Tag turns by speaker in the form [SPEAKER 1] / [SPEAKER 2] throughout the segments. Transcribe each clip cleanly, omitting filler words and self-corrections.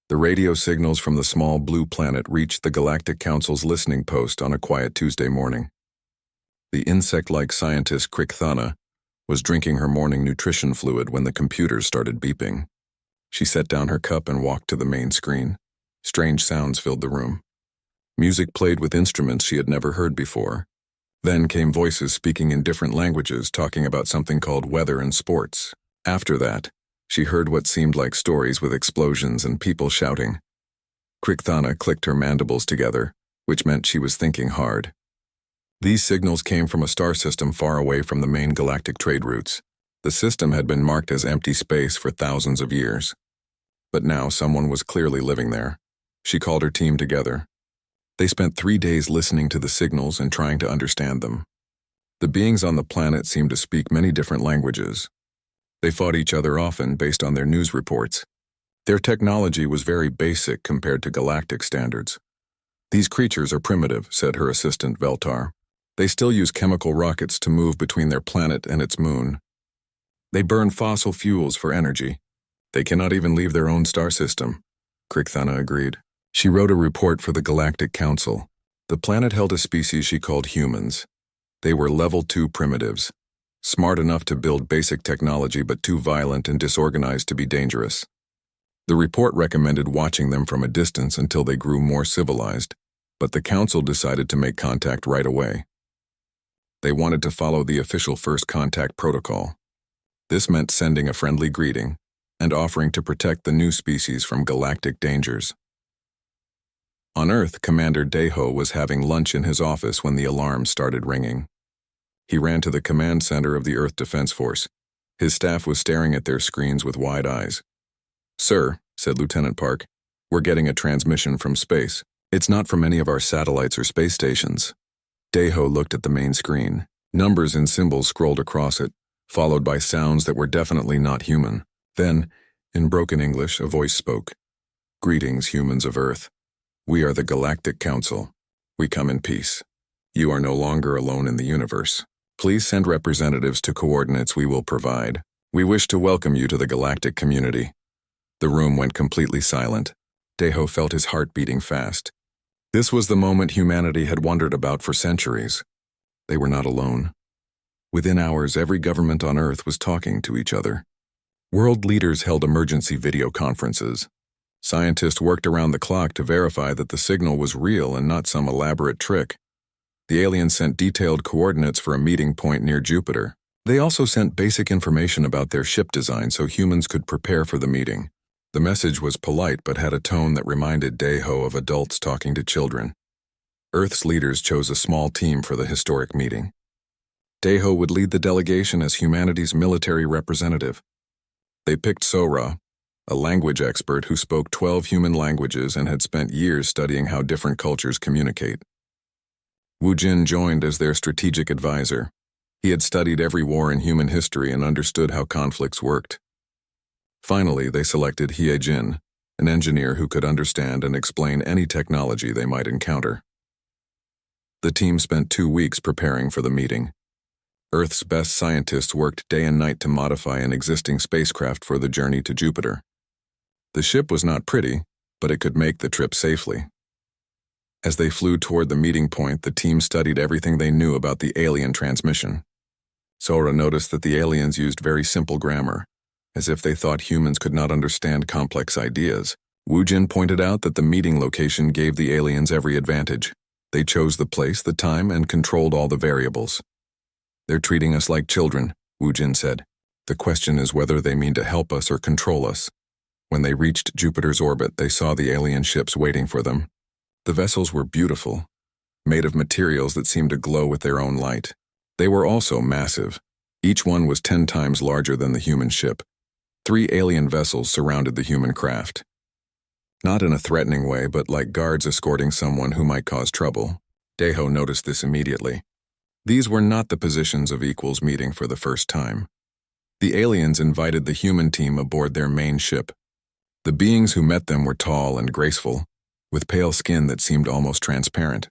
[SPEAKER 1] The radio signals from the small blue planet reached the Galactic Council's listening post on a quiet Tuesday morning. The insect-like scientist Krikthana was drinking her morning nutrition fluid when the computers started beeping. She set down her cup and walked to the main screen. Strange sounds filled the room. Music played with instruments she had never heard before. Then came voices speaking in different languages, talking about something called weather and sports. After that, she heard what seemed like stories with explosions and people shouting. Krikthana clicked her mandibles together, which meant she was thinking hard. These signals came from a star system far away from the main galactic trade routes. The system had been marked as empty space for thousands of years. But now someone was clearly living there. She called her team together. They spent 3 days listening to the signals and trying to understand them. The beings on the planet seemed to speak many different languages. They fought each other often based on their news reports. Their technology was very basic compared to galactic standards. "These creatures are primitive," said her assistant Veltar. "They still use chemical rockets to move between their planet and its moon. They burn fossil fuels for energy. They cannot even leave their own star system." Krikthana agreed. She wrote a report for the Galactic Council. The planet held a species she called humans. They were level 2 primitives. Smart enough to build basic technology but too violent and disorganized to be dangerous. The report recommended watching them from a distance until they grew more civilized, but the council decided to make contact right away. They wanted to follow the official first contact protocol. This meant sending a friendly greeting and offering to protect the new species from galactic dangers. On Earth, Commander Deho was having lunch in his office when the alarm started ringing. He ran to the command center of the Earth Defense Force. His staff was staring at their screens with wide eyes. "Sir," said Lieutenant Park, "we're getting a transmission from space. It's not from any of our satellites or space stations." Deho looked at the main screen. Numbers and symbols scrolled across it, followed by sounds that were definitely not human. Then, in broken English, a voice spoke. "Greetings, humans of Earth. We are the Galactic Council. We come in peace. You are no longer alone in the universe. Please send representatives to coordinates we will provide. We wish to welcome you to the galactic community." The room went completely silent. Deho felt his heart beating fast. This was the moment humanity had wondered about for centuries. They were not alone. Within hours, every government on Earth was talking to each other. World leaders held emergency video conferences. Scientists worked around the clock to verify that the signal was real and not some elaborate trick. The aliens sent detailed coordinates for a meeting point near Jupiter. They also sent basic information about their ship design so humans could prepare for the meeting. The message was polite but had a tone that reminded Deho of adults talking to children. Earth's leaders chose a small team for the historic meeting. Deho would lead the delegation as humanity's military representative. They picked Sora, a language expert who spoke 12 human languages and had spent years studying how different cultures communicate. Wu Jin joined as their strategic advisor. He had studied every war in human history and understood how conflicts worked. Finally, they selected Hye Jin, an engineer who could understand and explain any technology they might encounter. The team spent 2 weeks preparing for the meeting. Earth's best scientists worked day and night to modify an existing spacecraft for the journey to Jupiter. The ship was not pretty, but it could make the trip safely. As they flew toward the meeting point, the team studied everything they knew about the alien transmission. Sora noticed that the aliens used very simple grammar, as if they thought humans could not understand complex ideas. Wu Jin pointed out that the meeting location gave the aliens every advantage. They chose the place, the time, and controlled all the variables. "They're treating us like children," Wu Jin said. "The question is whether they mean to help us or control us." When they reached Jupiter's orbit, they saw the alien ships waiting for them. The vessels were beautiful, made of materials that seemed to glow with their own light. They were also massive. Each one was 10 times larger than the human ship. 3 alien vessels surrounded the human craft. Not in a threatening way, but like guards escorting someone who might cause trouble. Deho noticed this immediately. These were not the positions of equals meeting for the first time. The aliens invited the human team aboard their main ship. The beings who met them were tall and graceful, with pale skin that seemed almost transparent.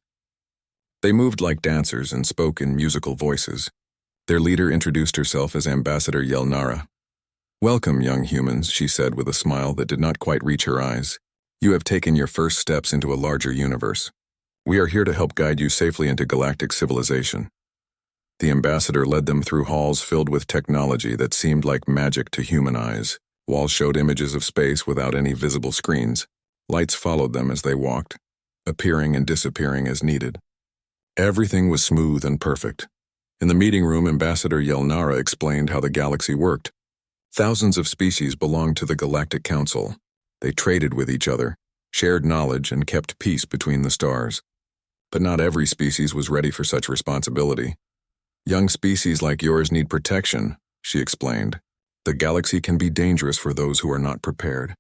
[SPEAKER 1] They moved like dancers and spoke in musical voices. Their leader introduced herself as Ambassador Yelnara. "Welcome, young humans," she said with a smile that did not quite reach her eyes. You have taken your first steps into a larger universe. We are here to help guide you safely into galactic civilization. The ambassador led them through halls filled with technology that seemed like magic to human eyes. Walls showed images of space without any visible screens. Lights followed them as they walked, appearing and disappearing as needed. Everything was smooth and perfect. In the meeting room, Ambassador Yelnara explained how the galaxy worked. Thousands of species belonged to the Galactic Council. They traded with each other, shared knowledge, and kept peace between the stars. But not every species was ready for such responsibility. Young species like yours need protection, she explained. The galaxy can be dangerous for those who are not prepared.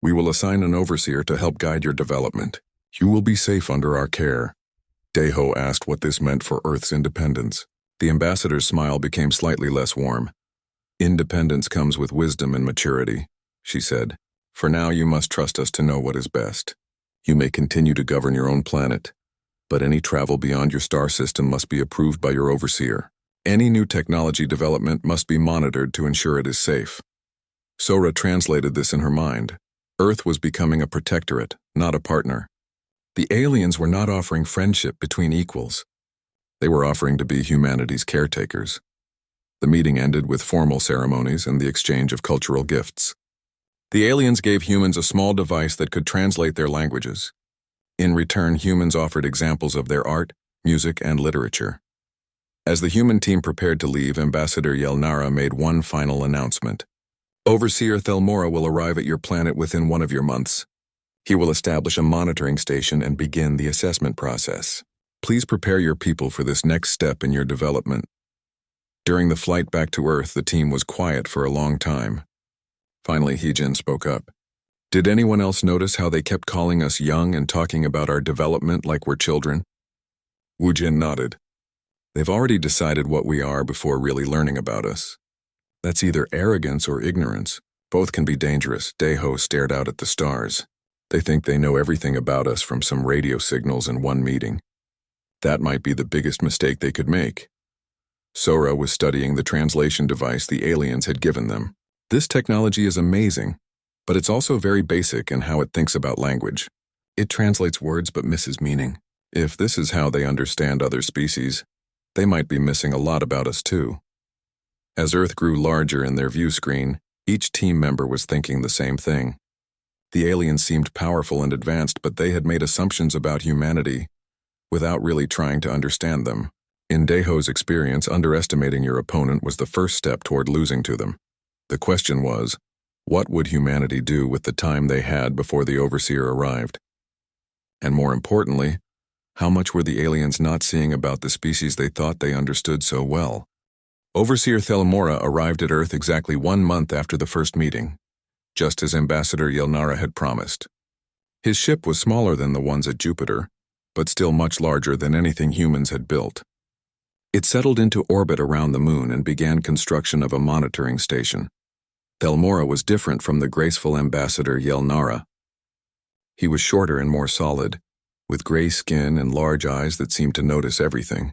[SPEAKER 1] We will assign an overseer to help guide your development. You will be safe under our care. Deho asked what this meant for Earth's independence. The ambassador's smile became slightly less warm. Independence comes with wisdom and maturity, she said. For now, you must trust us to know what is best. You may continue to govern your own planet, but any travel beyond your star system must be approved by your overseer. Any new technology development must be monitored to ensure it is safe. Sora translated this in her mind. Earth was becoming a protectorate, not a partner. The aliens were not offering friendship between equals. They were offering to be humanity's caretakers. The meeting ended with formal ceremonies and the exchange of cultural gifts. The aliens gave humans a small device that could translate their languages. In return, humans offered examples of their art, music, and literature. As the human team prepared to leave, Ambassador Yelnara made one final announcement. Overseer Thelmora will arrive at your planet within 1 of your months. He will establish a monitoring station and begin the assessment process. Please prepare your people for this next step in your development. During the flight back to Earth, the team was quiet for a long time. Finally, Heejin spoke up. Did anyone else notice how they kept calling us young and talking about our development like we're children? Woojin nodded. They've already decided what we are before really learning about us. That's either arrogance or ignorance. Both can be dangerous. Deho stared out at the stars. They think they know everything about us from some radio signals in one meeting. That might be the biggest mistake they could make. Sora was studying the translation device the aliens had given them. This technology is amazing, but it's also very basic in how it thinks about language. It translates words but misses meaning. If this is how they understand other species, they might be missing a lot about us too. As Earth grew larger in their view screen, each team member was thinking the same thing. The aliens seemed powerful and advanced, but they had made assumptions about humanity without really trying to understand them. In Deho's experience, underestimating your opponent was the first step toward losing to them. The question was, what would humanity do with the time they had before the overseer arrived? And more importantly, how much were the aliens not seeing about the species they thought they understood so well? Overseer Thelmora arrived at Earth exactly 1 month after the first meeting, just as Ambassador Yelnara had promised. His ship was smaller than the ones at Jupiter, but still much larger than anything humans had built. It settled into orbit around the moon and began construction of a monitoring station. Thelmora was different from the graceful Ambassador Yelnara. He was shorter and more solid, with gray skin and large eyes that seemed to notice everything.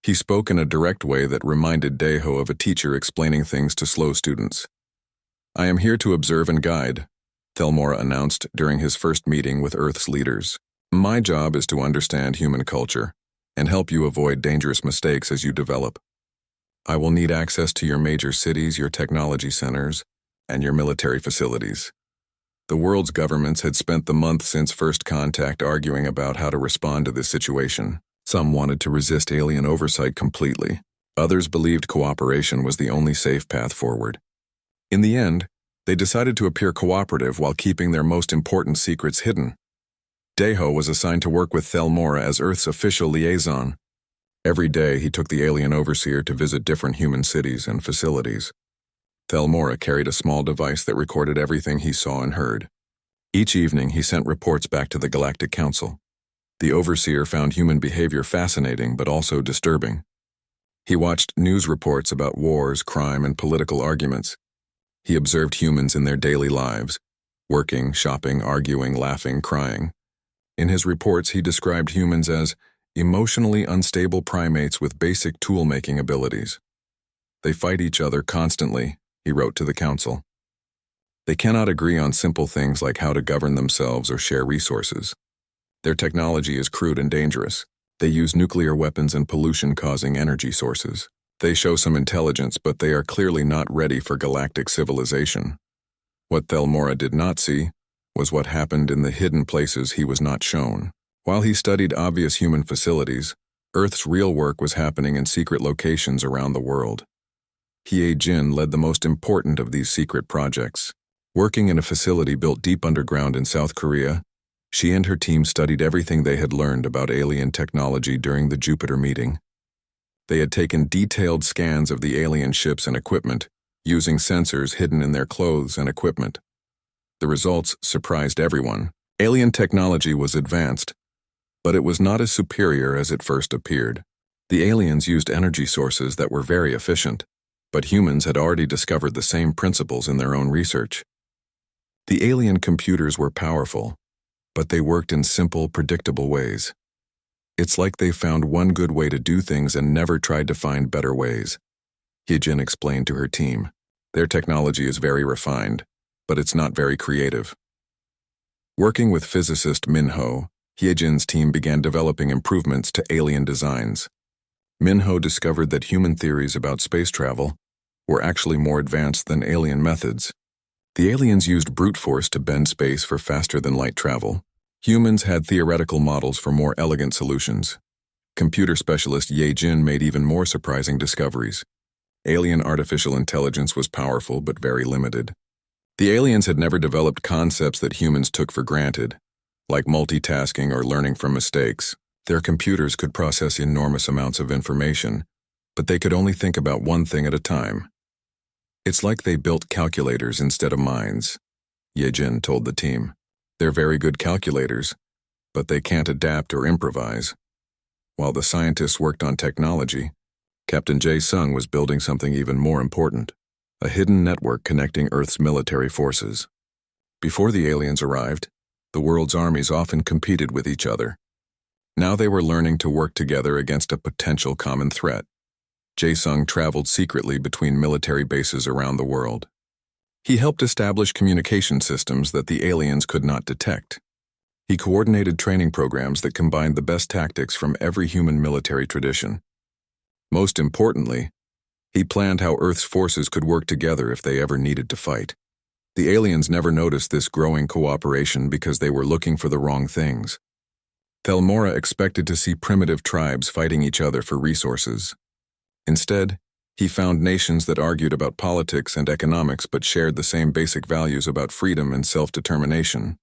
[SPEAKER 1] He spoke in a direct way that reminded Deho of a teacher explaining things to slow students. I am here to observe and guide, Thelmora announced during his first meeting with Earth's leaders. My job is to understand human culture and help you avoid dangerous mistakes as you develop. I will need access to your major cities, your technology centers, and your military facilities. The world's governments had spent the month since first contact arguing about how to respond to this situation. Some wanted to resist alien oversight completely. Others believed cooperation was the only safe path forward. In the end, they decided to appear cooperative while keeping their most important secrets hidden. Deho was assigned to work with Thelmora as Earth's official liaison. Every day, he took the alien overseer to visit different human cities and facilities. Thelmora carried a small device that recorded everything he saw and heard. Each evening, he sent reports back to the Galactic Council. The overseer found human behavior fascinating but also disturbing. He watched news reports about wars, crime, and political arguments. He observed humans in their daily lives, working, shopping, arguing, laughing, crying. In his reports, he described humans as emotionally unstable primates with basic tool-making abilities. They fight each other constantly, he wrote to the council. They cannot agree on simple things like how to govern themselves or share resources. Their technology is crude and dangerous. They use nuclear weapons and pollution-causing energy sources. They show some intelligence, but they are clearly not ready for galactic civilization. What Thelmora did not see was what happened in the hidden places he was not shown. While he studied obvious human facilities, Earth's real work was happening in secret locations around the world. Hye-jin led the most important of these secret projects. Working in a facility built deep underground in South Korea, she and her team studied everything they had learned about alien technology during the Jupiter meeting. They had taken detailed scans of the alien ships and equipment, using sensors hidden in their clothes and equipment. The results surprised everyone. Alien technology was advanced, but it was not as superior as it first appeared. The aliens used energy sources that were very efficient, but humans had already discovered the same principles in their own research. The alien computers were powerful, but they worked in simple, predictable ways. It's like they found one good way to do things and never tried to find better ways. Hye-jin explained to her team. Their technology is very refined, but it's not very creative. Working with physicist Min-ho, Hye-jin's team began developing improvements to alien designs. Min-ho discovered that human theories about space travel were actually more advanced than alien methods. The aliens used brute force to bend space for faster-than-light travel. Humans had theoretical models for more elegant solutions. Computer specialist Hye-jin made even more surprising discoveries. Alien artificial intelligence was powerful but very limited. The aliens had never developed concepts that humans took for granted, like multitasking or learning from mistakes. Their computers could process enormous amounts of information, but they could only think about one thing at a time. It's like they built calculators instead of minds, Hye-jin told the team. They're very good calculators, but they can't adapt or improvise. While the scientists worked on technology, Captain Jae-sung was building something even more important, a hidden network connecting Earth's military forces. Before the aliens arrived, the world's armies often competed with each other. Now they were learning to work together against a potential common threat. Jae-sung traveled secretly between military bases around the world. He helped establish communication systems that the aliens could not detect. He coordinated training programs that combined the best tactics from every human military tradition. Most importantly, he planned how Earth's forces could work together if they ever needed to fight. The aliens never noticed this growing cooperation because they were looking for the wrong things. Thelmora expected to see primitive tribes fighting each other for resources. Instead, he found nations that argued about politics and economics but shared the same basic values about freedom and self-determination.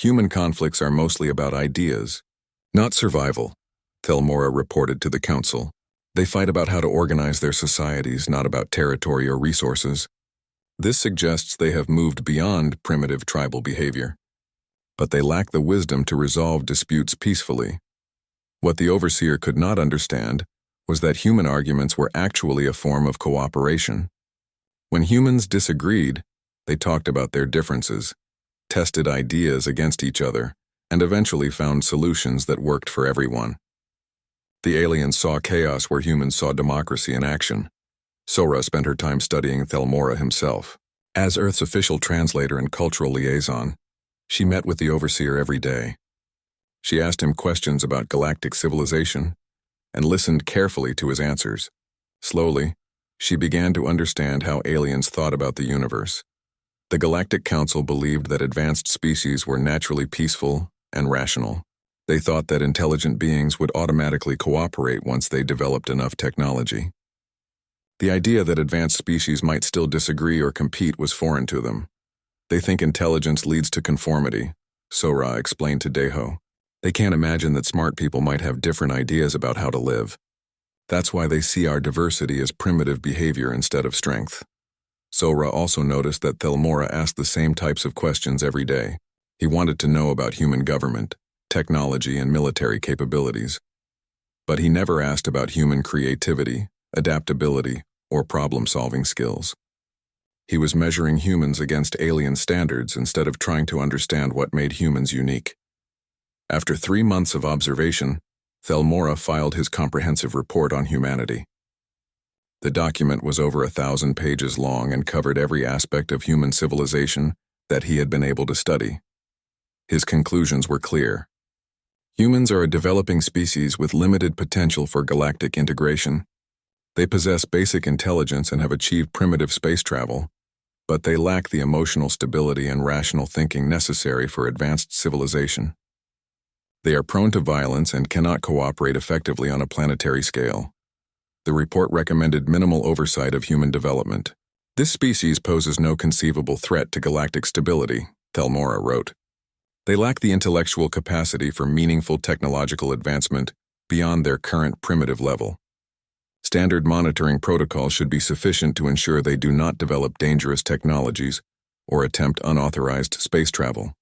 [SPEAKER 1] Human conflicts are mostly about ideas, not survival, Thelmora reported to the council. They fight about how to organize their societies, not about territory or resources. This suggests they have moved beyond primitive tribal behavior. But they lack the wisdom to resolve disputes peacefully. What the overseer could not understand was that human arguments were actually a form of cooperation. When humans disagreed, they talked about their differences, tested ideas against each other, and eventually found solutions that worked for everyone. The aliens saw chaos where humans saw democracy in action. Sora spent her time studying Thelmora himself. As Earth's official translator and cultural liaison, she met with the overseer every day. She asked him questions about galactic civilization and listened carefully to his answers. Slowly, she began to understand how aliens thought about the universe. The Galactic Council believed that advanced species were naturally peaceful and rational. They thought that intelligent beings would automatically cooperate once they developed enough technology. The idea that advanced species might still disagree or compete was foreign to them. They think intelligence leads to conformity, Sora explained to Daeho. They can't imagine that smart people might have different ideas about how to live. That's why they see our diversity as primitive behavior instead of strength. Sora also noticed that Thelmora asked the same types of questions every day. He wanted to know about human government, technology, and military capabilities. But he never asked about human creativity, adaptability, or problem-solving skills. He was measuring humans against alien standards instead of trying to understand what made humans unique. After 3 months of observation, Thelmora filed his comprehensive report on humanity. The document was over 1,000 pages long and covered every aspect of human civilization that he had been able to study. His conclusions were clear. Humans are a developing species with limited potential for galactic integration. They possess basic intelligence and have achieved primitive space travel, but they lack the emotional stability and rational thinking necessary for advanced civilization. They are prone to violence and cannot cooperate effectively on a planetary scale. The report recommended minimal oversight of human development. This species poses no conceivable threat to galactic stability, Thelmora wrote. They lack the intellectual capacity for meaningful technological advancement beyond their current primitive level. Standard monitoring protocols should be sufficient to ensure they do not develop dangerous technologies or attempt unauthorized space travel.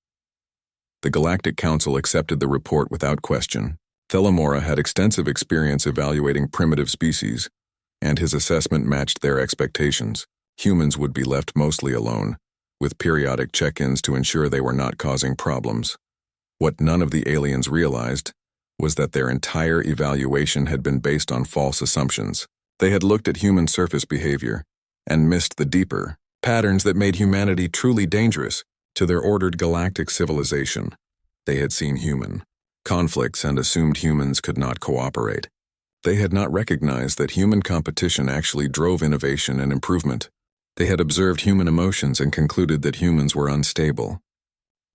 [SPEAKER 1] The Galactic Council accepted the report without question. Thelmora had extensive experience evaluating primitive species, and his assessment matched their expectations. Humans would be left mostly alone, with periodic check-ins to ensure they were not causing problems. What none of the aliens realized was that their entire evaluation had been based on false assumptions. They had looked at human surface behavior and missed the deeper patterns that made humanity truly dangerous to their ordered galactic civilization. They had seen human conflicts and assumed humans could not cooperate. They had not recognized that human competition actually drove innovation and improvement. They had observed human emotions and concluded that humans were unstable.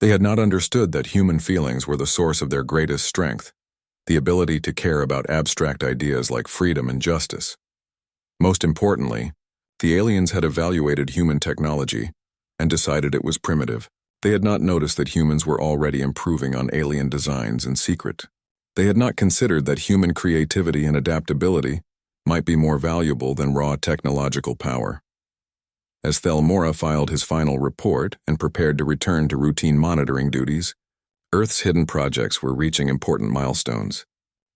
[SPEAKER 1] They had not understood that human feelings were the source of their greatest strength, the ability to care about abstract ideas like freedom and justice. Most importantly, the aliens had evaluated human technology and decided it was primitive. They had not noticed that humans were already improving on alien designs in secret. They had not considered that human creativity and adaptability might be more valuable than raw technological power. As Thelmora filed his final report and prepared to return to routine monitoring duties, Earth's hidden projects were reaching important milestones.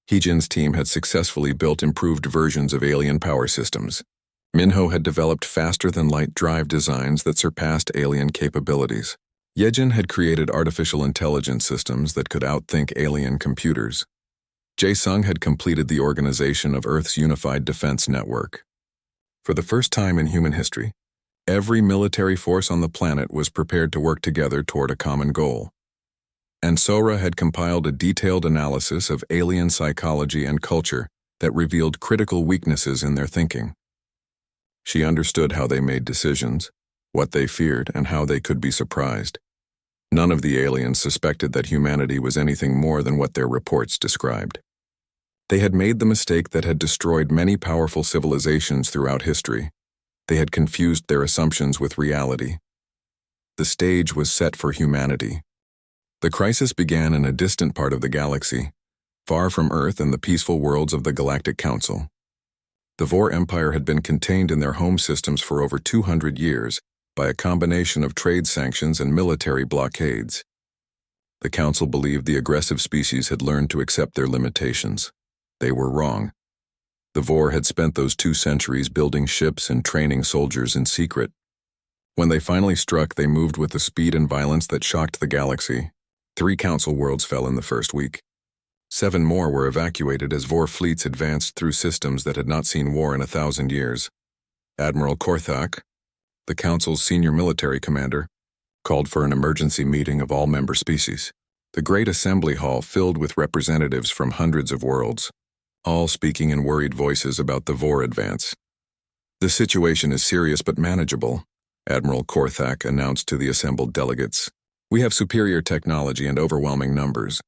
[SPEAKER 1] Heejin's team had successfully built improved versions of alien power systems. Minho had developed faster-than-light drive designs that surpassed alien capabilities. Yejin had created artificial intelligence systems that could outthink alien computers. Jae-sung had completed the organization of Earth's unified defense network. For the first time in human history, every military force on the planet was prepared to work together toward a common goal. And Sora had compiled a detailed analysis of alien psychology and culture that revealed critical weaknesses in their thinking. She understood how they made decisions, what they feared, and how they could be surprised. None of the aliens suspected that humanity was anything more than what their reports described. They had made the mistake that had destroyed many powerful civilizations throughout history. They had confused their assumptions with reality. The stage was set for humanity. The crisis began in a distant part of the galaxy, far from Earth and the peaceful worlds of the Galactic Council. The Vor Empire had been contained in their home systems for over 200 years by a combination of trade sanctions and military blockades. The Council believed the aggressive species had learned to accept their limitations. They were wrong. The Vor had spent those 2 centuries building ships and training soldiers in secret. When they finally struck, they moved with a speed and violence that shocked the galaxy. 3 Council worlds fell in the first week. 7 more were evacuated as Vor fleets advanced through systems that had not seen war in 1,000 years. Admiral Korthak, the Council's senior military commander, called for an emergency meeting of all member species. The great assembly hall filled with representatives from hundreds of worlds, all speaking in worried voices about the Vor advance. "The situation is serious but manageable," Admiral Korthak announced to the assembled delegates. "We have superior technology and overwhelming numbers.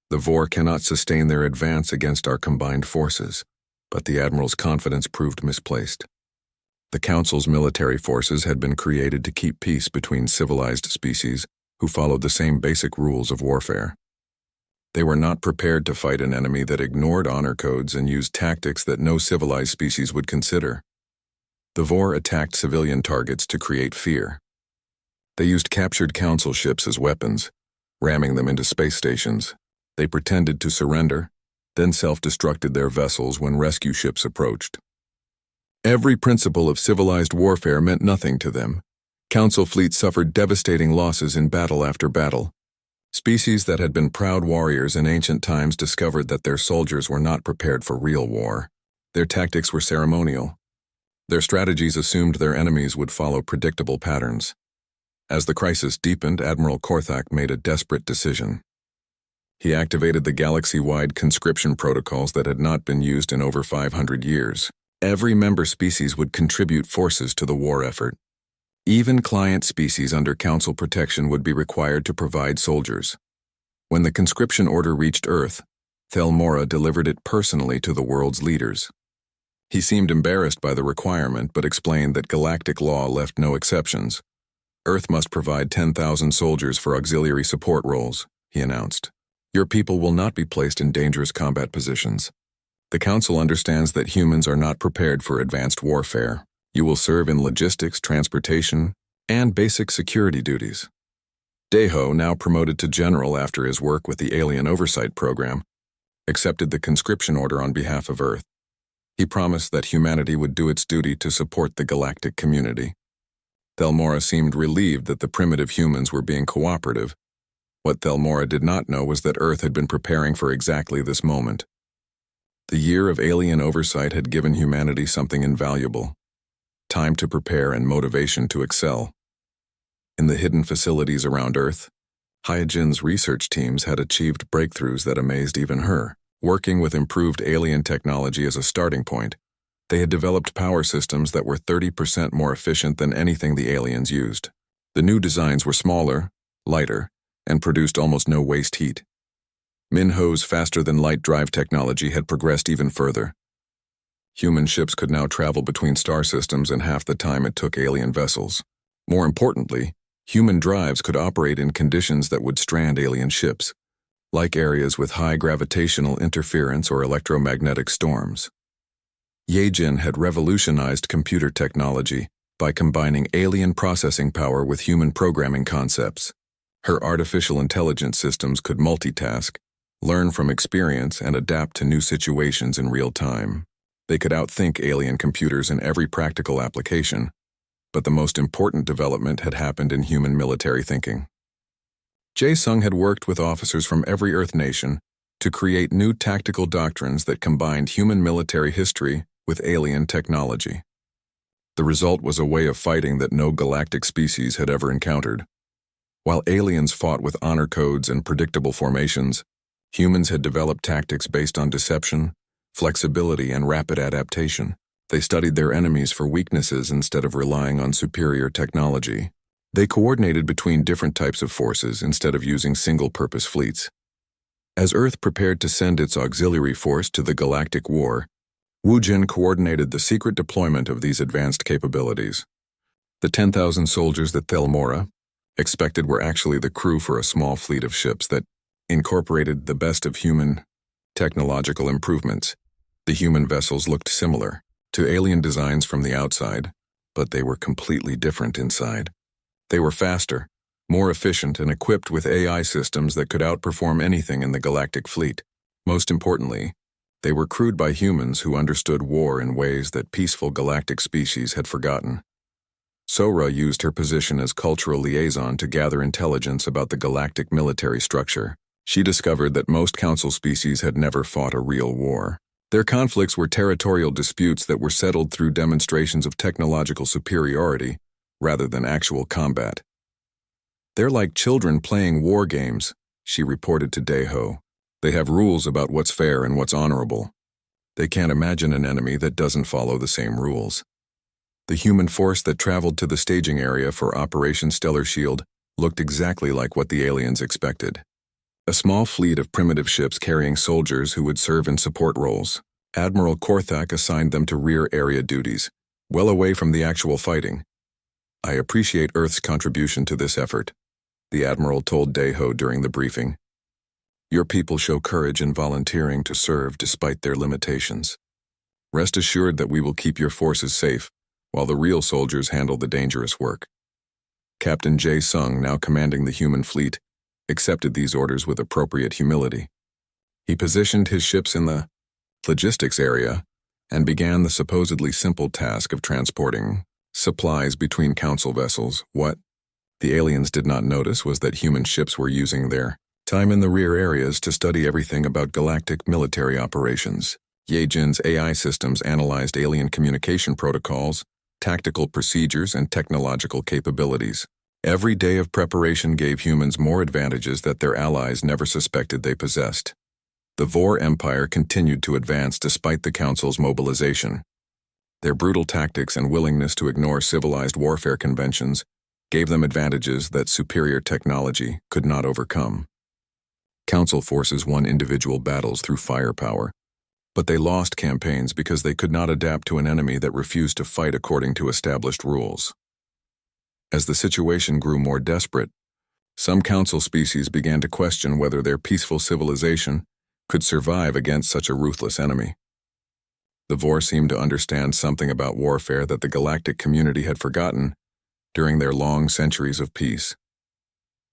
[SPEAKER 1] The Vor cannot sustain their advance against our combined forces," but the Admiral's confidence proved misplaced. The Council's military forces had been created to keep peace between civilized species who followed the same basic rules of warfare. They were not prepared to fight an enemy that ignored honor codes and used tactics that no civilized species would consider. The Vor attacked civilian targets to create fear. They used captured Council ships as weapons, ramming them into space stations. They pretended to surrender, then self-destructed their vessels when rescue ships approached. Every principle of civilized warfare meant nothing to them. Council fleets suffered devastating losses in battle after battle. Species that had been proud warriors in ancient times discovered that their soldiers were not prepared for real war. Their tactics were ceremonial. Their strategies assumed their enemies would follow predictable patterns. As the crisis deepened, Admiral Korthak made a desperate decision. He activated the galaxy-wide conscription protocols that had not been used in over 500 years. Every member species would contribute forces to the war effort. Even client species under Council protection would be required to provide soldiers. When the conscription order reached Earth, Thelmora delivered it personally to the world's leaders. He seemed embarrassed by the requirement but explained that galactic law left no exceptions. Earth must provide 10,000 soldiers for auxiliary support roles, he announced. Your people will not be placed in dangerous combat positions. The Council understands that humans are not prepared for advanced warfare. You will serve in logistics, transportation, and basic security duties. Deho, now promoted to general after his work with the Alien Oversight Program, accepted the conscription order on behalf of Earth. He promised that humanity would do its duty to support the galactic community. Thelmora seemed relieved that the primitive humans were being cooperative. What Thelmora did not know was that Earth had been preparing for exactly this moment. The year of alien oversight had given humanity something invaluable: time to prepare and motivation to excel. In the hidden facilities around Earth, Hyojin's research teams had achieved breakthroughs that amazed even her. Working with improved alien technology as a starting point, they had developed power systems that were 30% more efficient than anything the aliens used. The new designs were smaller, lighter, and produced almost no waste heat. Minho's faster-than-light drive technology had progressed even further. Human ships could now travel between star systems in half the time it took alien vessels. More importantly, human drives could operate in conditions that would strand alien ships, like areas with high gravitational interference or electromagnetic storms. Yejin had revolutionized computer technology by combining alien processing power with human programming concepts. Her artificial intelligence systems could multitask, learn from experience, and adapt to new situations in real time. They could outthink alien computers in every practical application, but the most important development had happened in human military thinking. Jae-sung had worked with officers from every Earth nation to create new tactical doctrines that combined human military history with alien technology. The result was a way of fighting that no galactic species had ever encountered. While aliens fought with honor codes and predictable formations, humans had developed tactics based on deception, flexibility, and rapid adaptation. They studied their enemies for weaknesses instead of relying on superior technology. They coordinated between different types of forces instead of using single-purpose fleets. As Earth prepared to send its auxiliary force to the Galactic War, Woojin coordinated the secret deployment of these advanced capabilities. The 10,000 soldiers that Thelmora expected were actually the crew for a small fleet of ships that incorporated the best of human technological improvements. The human vessels looked similar to alien designs from the outside, but they were completely different inside. They were faster, more efficient, and equipped with AI systems that could outperform anything in the galactic fleet. Most importantly, they were crewed by humans who understood war in ways that peaceful galactic species had forgotten. Sora used her position as cultural liaison to gather intelligence about the galactic military structure. She discovered that most Council species had never fought a real war. Their conflicts were territorial disputes that were settled through demonstrations of technological superiority rather than actual combat. They're like children playing war games, she reported to Deho. They have rules about what's fair and what's honorable. They can't imagine an enemy that doesn't follow the same rules. The human force that traveled to the staging area for Operation Stellar Shield looked exactly like what the aliens expected. A small fleet of primitive ships carrying soldiers who would serve in support roles. Admiral Korthak assigned them to rear area duties, well away from the actual fighting. I appreciate Earth's contribution to this effort, the Admiral told Deho during the briefing. Your people show courage in volunteering to serve despite their limitations. Rest assured that we will keep your forces safe, while the real soldiers handle the dangerous work. Captain Jae-sung, now commanding the human fleet, accepted these orders with appropriate humility. He positioned his ships in the logistics area and began the supposedly simple task of transporting supplies between Council vessels. What the aliens did not notice was that human ships were using their time in the rear areas to study everything about galactic military operations. Yejin's AI systems analyzed alien communication protocols, tactical procedures, and technological capabilities. Every day of preparation gave humans more advantages that their allies never suspected they possessed. The Vor Empire continued to advance despite the Council's mobilization. Their brutal tactics and willingness to ignore civilized warfare conventions gave them advantages that superior technology could not overcome. Council forces won individual battles through firepower, but they lost campaigns because they could not adapt to an enemy that refused to fight according to established rules. As the situation grew more desperate, some Council species began to question whether their peaceful civilization could survive against such a ruthless enemy. The Vor seemed to understand something about warfare that the galactic community had forgotten during their long centuries of peace.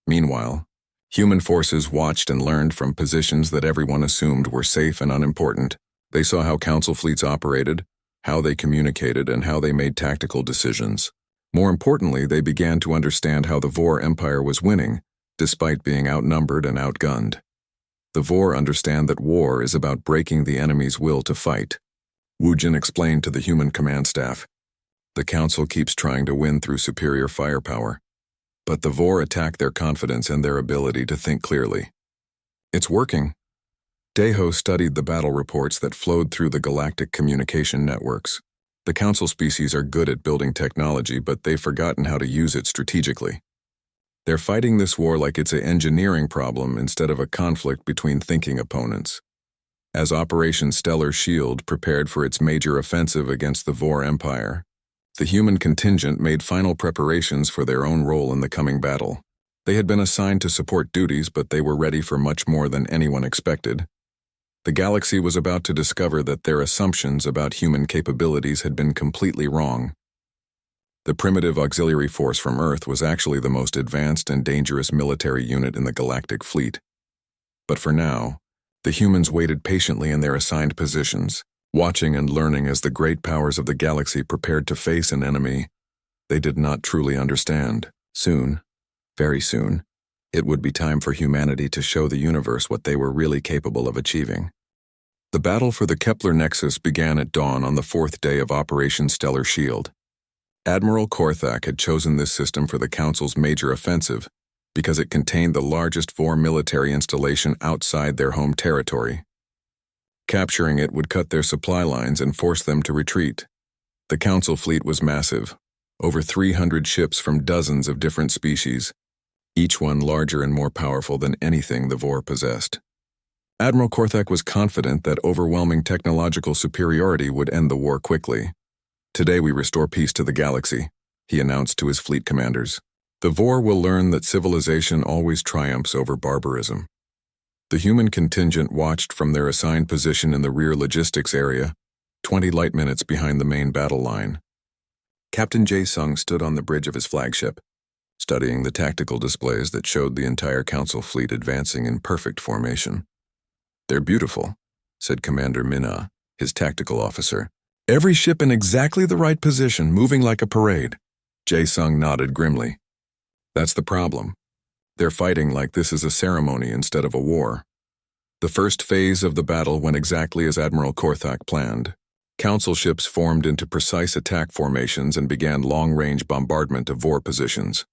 [SPEAKER 1] Meanwhile, human forces watched and learned from positions that everyone assumed were safe and unimportant. They saw how Council fleets operated, how they communicated, and how they made tactical decisions. More importantly, they began to understand how the Vor Empire was winning, despite being outnumbered and outgunned. The Vor understand that war is about breaking the enemy's will to fight. Wujin explained to the human command staff. The Council keeps trying to win through superior firepower, but the Vor attack their confidence and their ability to think clearly. It's working. Deho studied the battle reports that flowed through the galactic communication networks. The Council species are good at building technology, but they've forgotten how to use it strategically. They're fighting this war like it's an engineering problem instead of a conflict between thinking opponents. As Operation Stellar Shield prepared for its major offensive against the Vor Empire, the human contingent made final preparations for their own role in the coming battle. They had been assigned to support duties, but they were ready for much more than anyone expected. The galaxy was about to discover that their assumptions about human capabilities had been completely wrong. The primitive auxiliary force from Earth was actually the most advanced and dangerous military unit in the galactic fleet. But for now, the humans waited patiently in their assigned positions, watching and learning as the great powers of the galaxy prepared to face an enemy they did not truly understand. Soon, very soon, it would be time for humanity to show the universe what they were really capable of achieving. The battle for the Kepler Nexus began at dawn on the 4th day of Operation Stellar Shield. Admiral Korthak had chosen this system for the Council's major offensive because it contained the largest Vor military installation outside their home territory. Capturing it would cut their supply lines and force them to retreat. The Council fleet was massive, over 300 ships from dozens of different species, each one larger and more powerful than anything the Vor possessed. Admiral Korthak was confident that overwhelming technological superiority would end the war quickly. "Today we restore peace to the galaxy," he announced to his fleet commanders. "The Vor will learn that civilization always triumphs over barbarism." The human contingent watched from their assigned position in the rear logistics area, 20 light minutes behind the main battle line. Captain Jae-sung stood on the bridge of his flagship, studying the tactical displays that showed the entire Council fleet advancing in perfect formation. "They're beautiful," said Commander Minna, his tactical officer. "Every ship in exactly the right position, moving like a parade." Jae-sung nodded grimly. "That's the problem. They're fighting like this is a ceremony instead of a war." The first phase of the battle went exactly as Admiral Korthak planned. Council ships formed into precise attack formations and began long-range bombardment of Vor positions.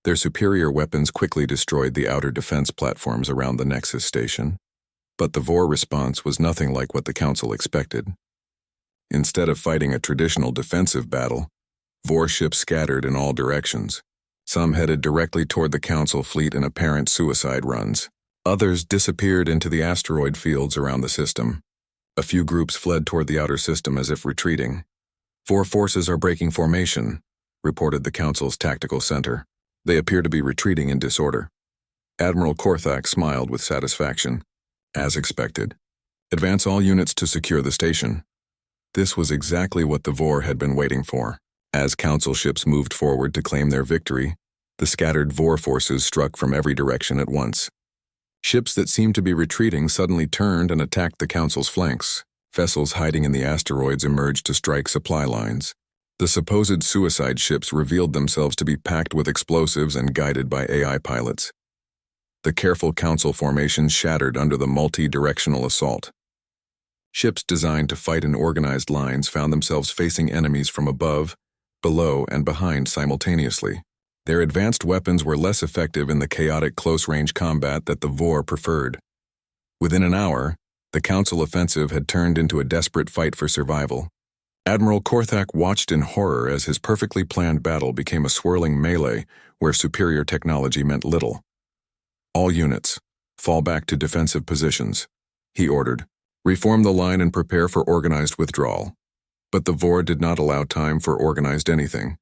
[SPEAKER 1] Their superior weapons quickly destroyed the outer defense platforms around the Nexus station, but the Vor response was nothing like what the Council expected. Instead of fighting a traditional defensive battle, Vor ships scattered in all directions. Some headed directly toward the Council fleet in apparent suicide runs. Others disappeared into the asteroid fields around the system. A few groups fled toward the outer system as if retreating. "Vor forces are breaking formation," reported the Council's tactical center. "They appear to be retreating in disorder." Admiral Korthak smiled with satisfaction. "As expected. Advance all units to secure the station." This was exactly what the Vor had been waiting for. As Council ships moved forward to claim their victory, the scattered Vor forces struck from every direction at once. Ships that seemed to be retreating suddenly turned and attacked the Council's flanks. Vessels hiding in the asteroids emerged to strike supply lines. The supposed suicide ships revealed themselves to be packed with explosives and guided by AI pilots. The careful Council formations shattered under the multi-directional assault. Ships designed to fight in organized lines found themselves facing enemies from above, below, and behind simultaneously. Their advanced weapons were less effective in the chaotic close-range combat that the Vor preferred. Within an hour, the Council offensive had turned into a desperate fight for survival. Admiral Korthak watched in horror as his perfectly planned battle became a swirling melee where superior technology meant little. "All units, fall back to defensive positions," he ordered. "Reform the line and prepare for organized withdrawal." But the Vor did not allow time for organized anything.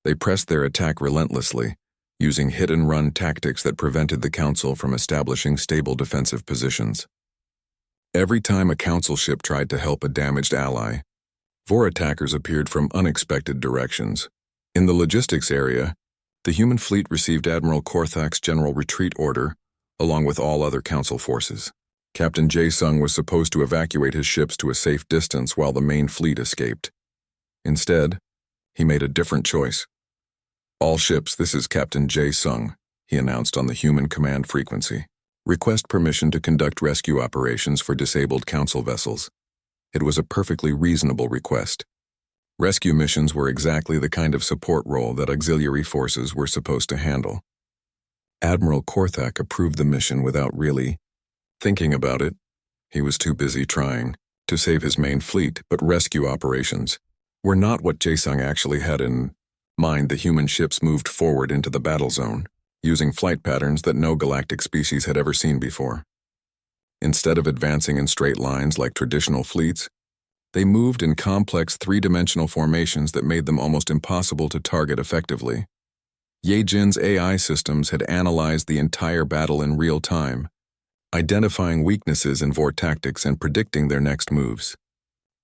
[SPEAKER 1] They pressed their attack relentlessly, using hit-and-run tactics that prevented the Council from establishing stable defensive positions. Every time a Council ship tried to help a damaged ally, Vor attackers appeared from unexpected directions. In the logistics area, the human fleet received Admiral Korthak's general retreat order, along with all other Council forces. Captain Jae-sung was supposed to evacuate his ships to a safe distance while the main fleet escaped. Instead, he made a different choice. "All ships, this is Captain Jae-sung," he announced on the human command frequency. "Request permission to conduct rescue operations for disabled Council vessels." It was a perfectly reasonable request. Rescue missions were exactly the kind of support role that auxiliary forces were supposed to handle. Admiral Korthak approved the mission without really thinking about it. He was too busy trying to save his main fleet, but rescue operations were not what Jae-sung actually had in mind. The human ships moved forward into the battle zone, using flight patterns that no galactic species had ever seen before. Instead of advancing in straight lines like traditional fleets, they moved in complex three-dimensional formations that made them almost impossible to target effectively. Ye-Jin's AI systems had analyzed the entire battle in real time, identifying weaknesses in Vor tactics and predicting their next moves.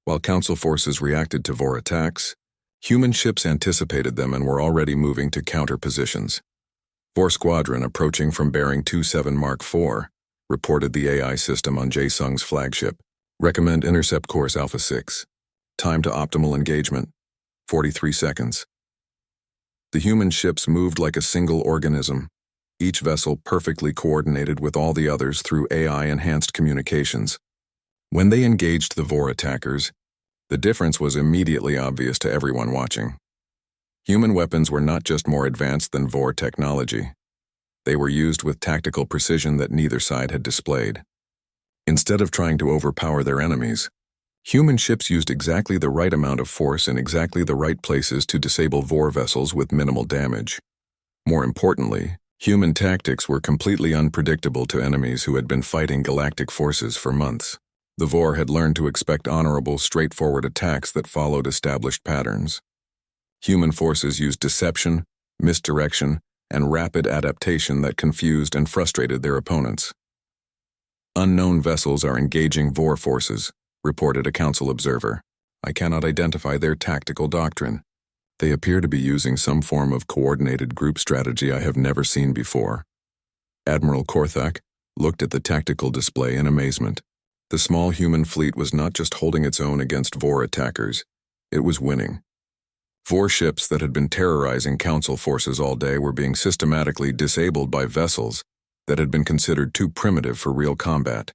[SPEAKER 1] While Council forces reacted to Vor attacks, human ships anticipated them and were already moving to counter positions. Vor Squadron approaching from bearing 27 Mark IV, reported the AI system on Jae-sung's flagship. "Recommend intercept course Alpha 6. Time to optimal engagement, 43 seconds. The human ships moved like a single organism, each vessel perfectly coordinated with all the others through AI-enhanced communications. When they engaged the Vor attackers, the difference was immediately obvious to everyone watching. Human weapons were not just more advanced than Vor technology. They were used with tactical precision that neither side had displayed. Instead of trying to overpower their enemies, human ships used exactly the right amount of force in exactly the right places to disable Vor vessels with minimal damage. More importantly, human tactics were completely unpredictable to enemies who had been fighting galactic forces for months. The Vor had learned to expect honorable, straightforward attacks that followed established patterns. Human forces used deception, misdirection, and rapid adaptation that confused and frustrated their opponents. "Unknown vessels are engaging Vor forces," reported a Council observer. "I cannot identify their tactical doctrine. They appear to be using some form of coordinated group strategy I have never seen before." Admiral Korthak looked at the tactical display in amazement. The small human fleet was not just holding its own against Vor attackers, it was winning. Vor ships that had been terrorizing Council forces all day were being systematically disabled by vessels that had been considered too primitive for real combat.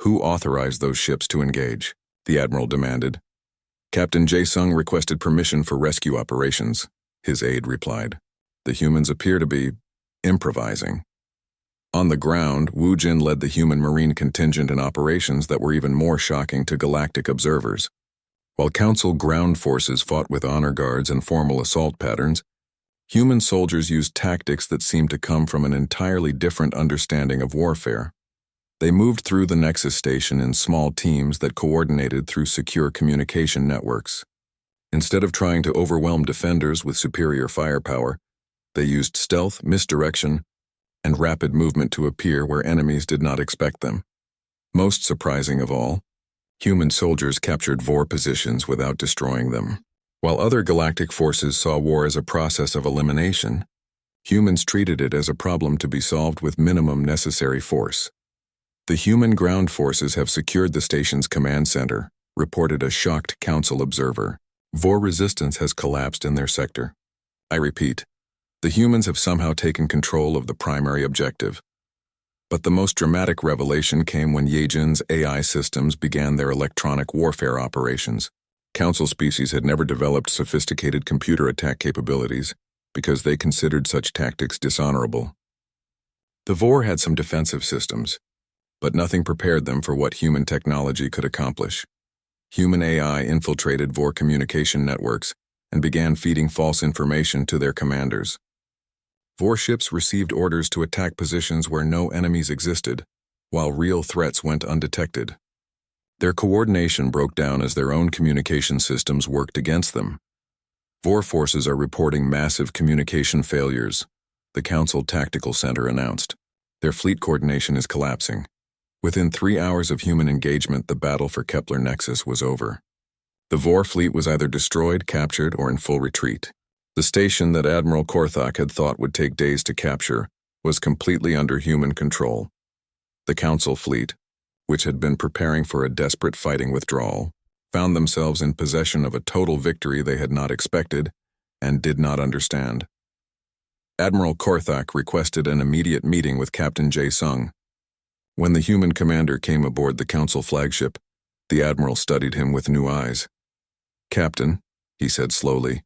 [SPEAKER 1] "Who authorized those ships to engage?" the Admiral demanded. "Captain Jae-sung requested permission for rescue operations," his aide replied. "The humans appear to be improvising." On the ground, Wu Jin led the human marine contingent in operations that were even more shocking to galactic observers. While Council ground forces fought with honor guards and formal assault patterns, human soldiers used tactics that seemed to come from an entirely different understanding of warfare. They moved through the Nexus station in small teams that coordinated through secure communication networks. Instead of trying to overwhelm defenders with superior firepower, they used stealth, misdirection, and rapid movement to appear where enemies did not expect them. Most surprising of all, human soldiers captured Vor positions without destroying them. While other galactic forces saw war as a process of elimination, humans treated it as a problem to be solved with minimum necessary force. "The human ground forces have secured the station's command center," reported a shocked Council observer. "Vor resistance has collapsed in their sector. I repeat, the humans have somehow taken control of the primary objective." But the most dramatic revelation came when Yejin's AI systems began their electronic warfare operations. Council species had never developed sophisticated computer attack capabilities because they considered such tactics dishonorable. The Vor had some defensive systems, but nothing prepared them for what human technology could accomplish. Human AI infiltrated Vor communication networks and began feeding false information to their commanders. Vor ships received orders to attack positions where no enemies existed, while real threats went undetected. Their coordination broke down as their own communication systems worked against them. Vor forces are reporting massive communication failures, the Council Tactical Center announced. Their fleet coordination is collapsing. Within 3 hours of human engagement, the battle for Kepler Nexus was over. The Vor fleet was either destroyed, captured, or in full retreat. The station that Admiral Korthak had thought would take days to capture was completely under human control. The Council fleet, which had been preparing for a desperate fighting withdrawal, found themselves in possession of a total victory they had not expected and did not understand. Admiral Korthak requested an immediate meeting with Captain Jae-sung. When the human commander came aboard the Council flagship, the Admiral studied him with new eyes. "Captain," he said slowly,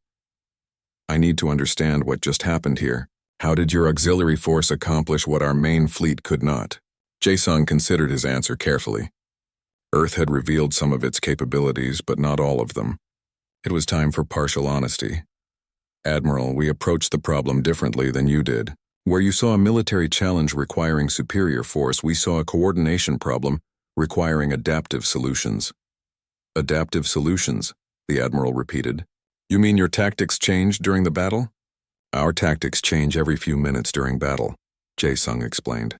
[SPEAKER 1] "I need to understand what just happened here. How did your auxiliary force accomplish what our main fleet could not?" Jae-sung considered his answer carefully. Earth had revealed some of its capabilities, but not all of them. It was time for partial honesty. "Admiral, we approached the problem differently than you did. Where you saw a military challenge requiring superior force, we saw a coordination problem requiring adaptive solutions." "Adaptive solutions," the Admiral repeated. "You mean your tactics changed during the battle?" "Our tactics change every few minutes during battle," Jae-sung explained.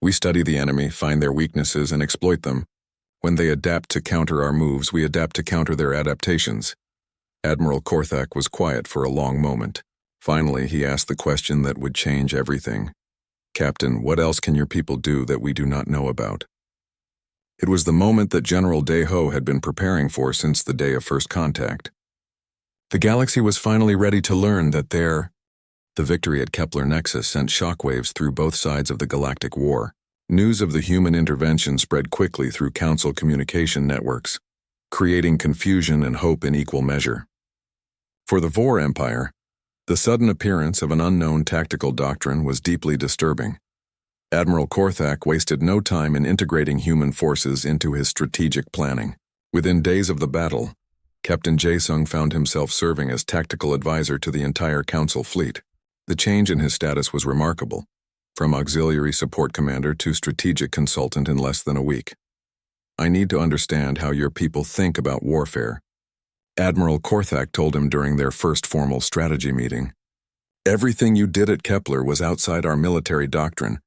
[SPEAKER 1] "We study the enemy, find their weaknesses, and exploit them. When they adapt to counter our moves, we adapt to counter their adaptations." Admiral Korthak was quiet for a long moment. Finally, he asked the question that would change everything. "Captain, what else can your people do that we do not know about?" It was the moment that General Dae-ho had been preparing for since the day of first contact. The galaxy was finally ready to learn that the victory at Kepler Nexus sent shockwaves through both sides of the Galactic War. News of the human intervention spread quickly through Council communication networks, creating confusion and hope in equal measure. For the Vor Empire, the sudden appearance of an unknown tactical doctrine was deeply disturbing. Admiral Korthak wasted no time in integrating human forces into his strategic planning. Within days of the battle, Captain Jae-sung found himself serving as tactical advisor to the entire Council fleet. The change in his status was remarkable, from auxiliary support commander to strategic consultant in less than a week. "I need to understand how your people think about warfare," Admiral Korthak told him during their first formal strategy meeting. "Everything you did at Kepler was outside our military doctrine,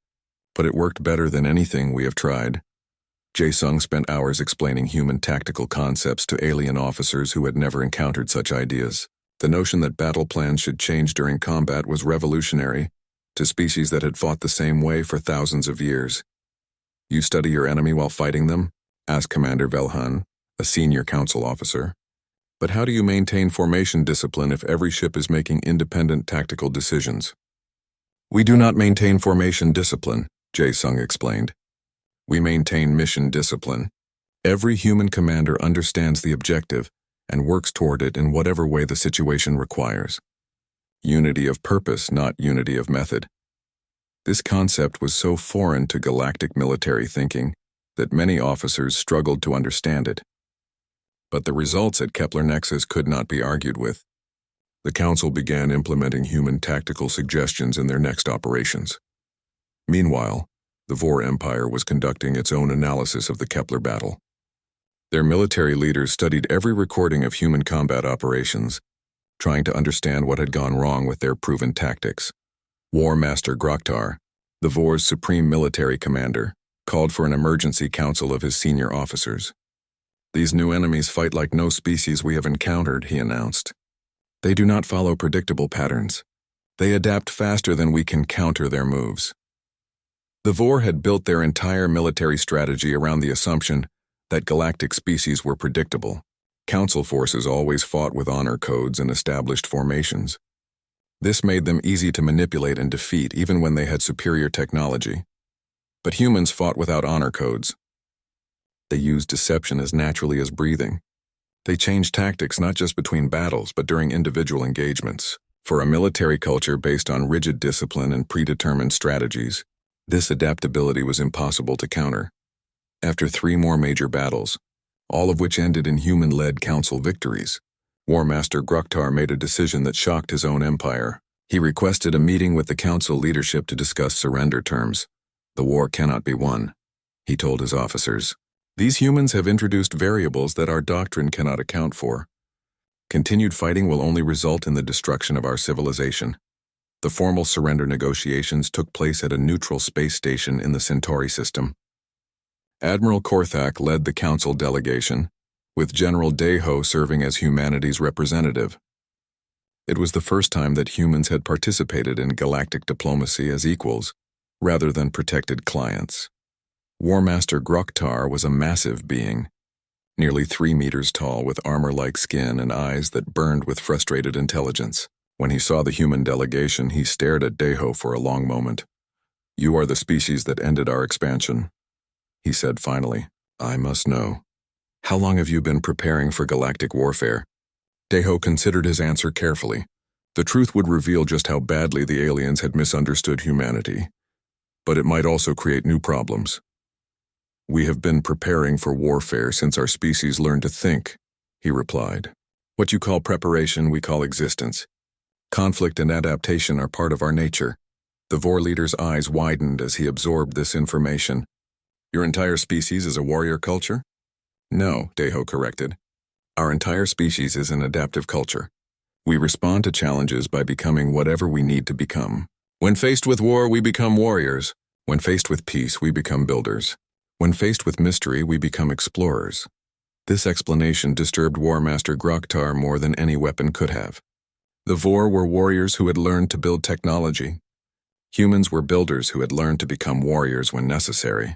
[SPEAKER 1] but it worked better than anything we have tried." Jae-sung spent hours explaining human tactical concepts to alien officers who had never encountered such ideas. The notion that battle plans should change during combat was revolutionary to species that had fought the same way for thousands of years. "You study your enemy while fighting them?" asked Commander Velhan, a senior Council officer. "But how do you maintain formation discipline if every ship is making independent tactical decisions?" "We do not maintain formation discipline," Jae-sung explained. "We maintain mission discipline. Every human commander understands the objective and works toward it in whatever way the situation requires. Unity of purpose, not unity of method." This concept was so foreign to galactic military thinking that many officers struggled to understand it. But the results at Kepler Nexus could not be argued with. The Council began implementing human tactical suggestions in their next operations. Meanwhile, the Vor Empire was conducting its own analysis of the Kepler battle. Their military leaders studied every recording of human combat operations, trying to understand what had gone wrong with their proven tactics. War Master Groktar, the Vor's supreme military commander, called for an emergency council of his senior officers. "These new enemies fight like no species we have encountered," he announced. "They do not follow predictable patterns. They adapt faster than we can counter their moves." The Vor had built their entire military strategy around the assumption that galactic species were predictable. Council forces always fought with honor codes and established formations. This made them easy to manipulate and defeat even when they had superior technology. But humans fought without honor codes. They used deception as naturally as breathing. They changed tactics not just between battles, but during individual engagements. For a military culture based on rigid discipline and predetermined strategies, this adaptability was impossible to counter. After 3 more major battles, all of which ended in human-led council victories, War Master Groktar made a decision that shocked his own empire. He requested a meeting with the council leadership to discuss surrender terms. The war cannot be won, he told his officers. These humans have introduced variables that our doctrine cannot account for. Continued fighting will only result in the destruction of our civilization. The formal surrender negotiations took place at a neutral space station in the Centauri system. Admiral Korthak led the council delegation, with General Deho serving as humanity's representative. It was the first time that humans had participated in galactic diplomacy as equals, rather than protected clients. War Master Groktar was a massive being, nearly 3 meters tall with armor-like skin and eyes that burned with frustrated intelligence. When he saw the human delegation, he stared at Deho for a long moment. "You are the species that ended our expansion," he said finally. "I must know. How long have you been preparing for galactic warfare?" Deho considered his answer carefully. The truth would reveal just how badly the aliens had misunderstood humanity, but it might also create new problems. "We have been preparing for warfare since our species learned to think," he replied. "What you call preparation, we call existence. Conflict and adaptation are part of our nature." The Vor leader's eyes widened as he absorbed this information. "Your entire species is a warrior culture?" "No," Deho corrected. "Our entire species is an adaptive culture. We respond to challenges by becoming whatever we need to become. When faced with war, we become warriors. When faced with peace, we become builders. When faced with mystery, we become explorers." This explanation disturbed War Master Groktar more than any weapon could have. The Vor were warriors who had learned to build technology. Humans were builders who had learned to become warriors when necessary.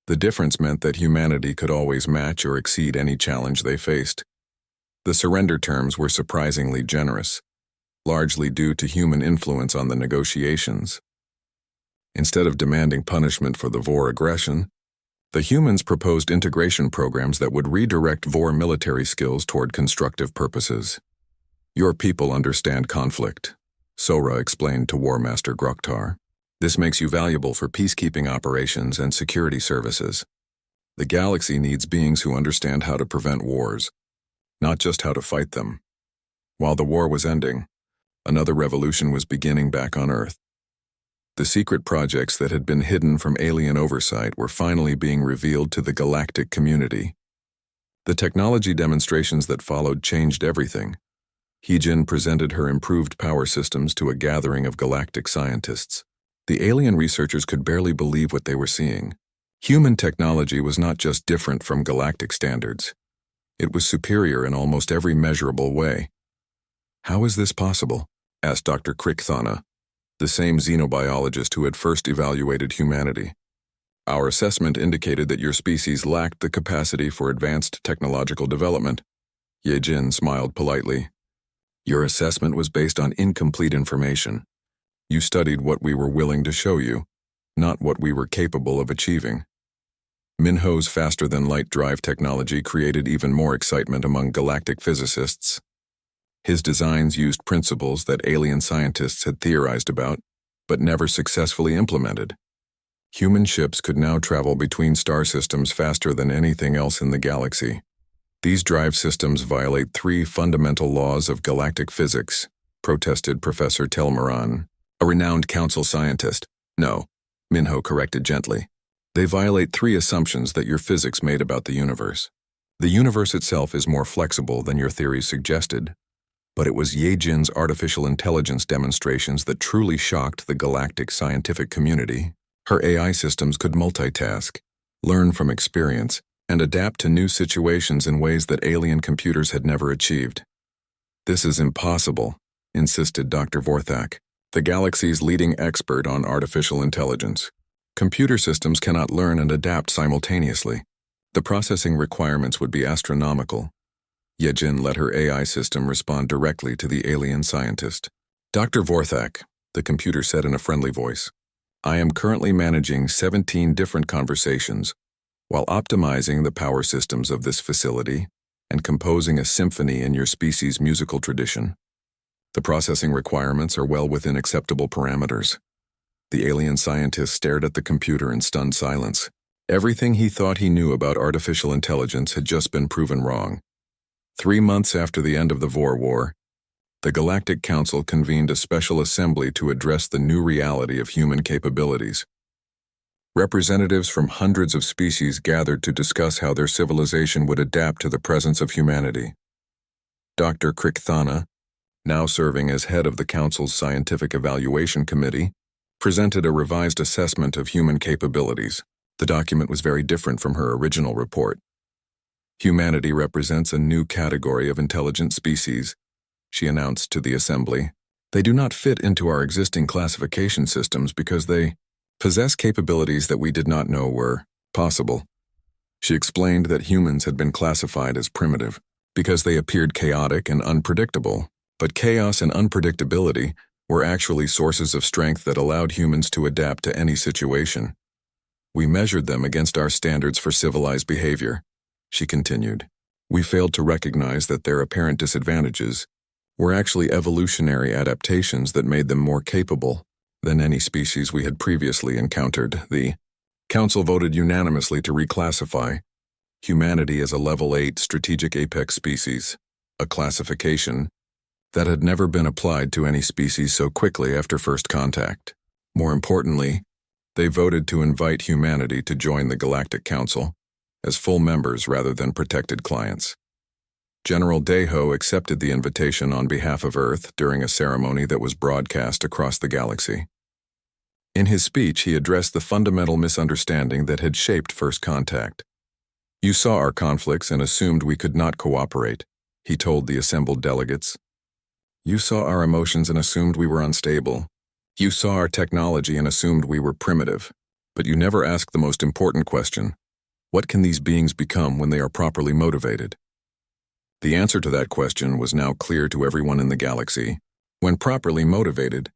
[SPEAKER 1] The difference meant that humanity could always match or exceed any challenge they faced. The surrender terms were surprisingly generous, largely due to human influence on the negotiations. Instead of demanding punishment for the Vor aggression, the humans proposed integration programs that would redirect Vor military skills toward constructive purposes. "Your people understand conflict," Sora explained to War Master Groktar. "This makes you valuable for peacekeeping operations and security services. The galaxy needs beings who understand how to prevent wars, not just how to fight them." While the war was ending, another revolution was beginning back on Earth. The secret projects that had been hidden from alien oversight were finally being revealed to the galactic community. The technology demonstrations that followed changed everything. Heejin presented her improved power systems to a gathering of galactic scientists. The alien researchers could barely believe what they were seeing. Human technology was not just different from galactic standards. It was superior in almost every measurable way. "How is this possible?" asked Dr. Krikthana, the same xenobiologist who had first evaluated humanity. "Our assessment indicated that your species lacked the capacity for advanced technological development." Yejin smiled politely. "Your assessment was based on incomplete information. You studied what we were willing to show you, not what we were capable of achieving." Minho's faster-than-light drive technology created even more excitement among galactic physicists. His designs used principles that alien scientists had theorized about, but never successfully implemented. Human ships could now travel between star systems faster than anything else in the galaxy. "These drive systems violate 3 fundamental laws of galactic physics," protested Professor Telmaran, a renowned council scientist. "No," Minho corrected gently. "They violate 3 assumptions that your physics made about the universe. The universe itself is more flexible than your theories suggested. But it was Yejin's artificial intelligence demonstrations that truly shocked the galactic scientific community. Her AI systems could multitask, learn from experience, and adapt to new situations in ways that alien computers had never achieved." "This is impossible," insisted Dr. Vorthak, the galaxy's leading expert on artificial intelligence. "Computer systems cannot learn and adapt simultaneously. The processing requirements would be astronomical." Yejin let her AI system respond directly to the alien scientist. "Dr. Vorthak," the computer said in a friendly voice, I am currently managing 17 different conversations while optimizing the power systems of this facility and composing a symphony in your species' musical tradition. The processing requirements are well within acceptable parameters. The alien scientist stared at the computer in stunned silence. Everything he thought he knew about artificial intelligence had just been proven wrong. 3 months after the end of the War, the Galactic Council convened a special assembly to address the new reality of human capabilities. Representatives from hundreds of species gathered to discuss how their civilization would adapt to the presence of humanity. Dr. Krikthana, now serving as head of the Council's Scientific Evaluation Committee, presented a revised assessment of human capabilities. The document was very different from her original report. Humanity represents a new category of intelligent species, she announced to the assembly. They do not fit into our existing classification systems because they possess capabilities that we did not know were possible. She explained that humans had been classified as primitive because they appeared chaotic and unpredictable, but chaos and unpredictability were actually sources of strength that allowed humans to adapt to any situation. We measured them against our standards for civilized behavior, she continued. We failed to recognize that their apparent disadvantages were actually evolutionary adaptations that made them more capable than any species we had previously encountered. The Council voted unanimously to reclassify humanity as a Level 8 strategic apex species, a classification that had never been applied to any species so quickly after first contact. More importantly, they voted to invite humanity to join the Galactic Council as full members rather than protected clients. General Deho accepted the invitation on behalf of Earth during a ceremony that was broadcast across the galaxy. In his speech, he addressed the fundamental misunderstanding that had shaped first contact. You saw our conflicts and assumed we could not cooperate, he told the assembled delegates. You saw our emotions and assumed we were unstable. You saw our technology and assumed we were primitive. But you never asked the most important question: what can these beings become when they are properly motivated? The answer to that question was now clear to everyone in the galaxy. When properly motivated,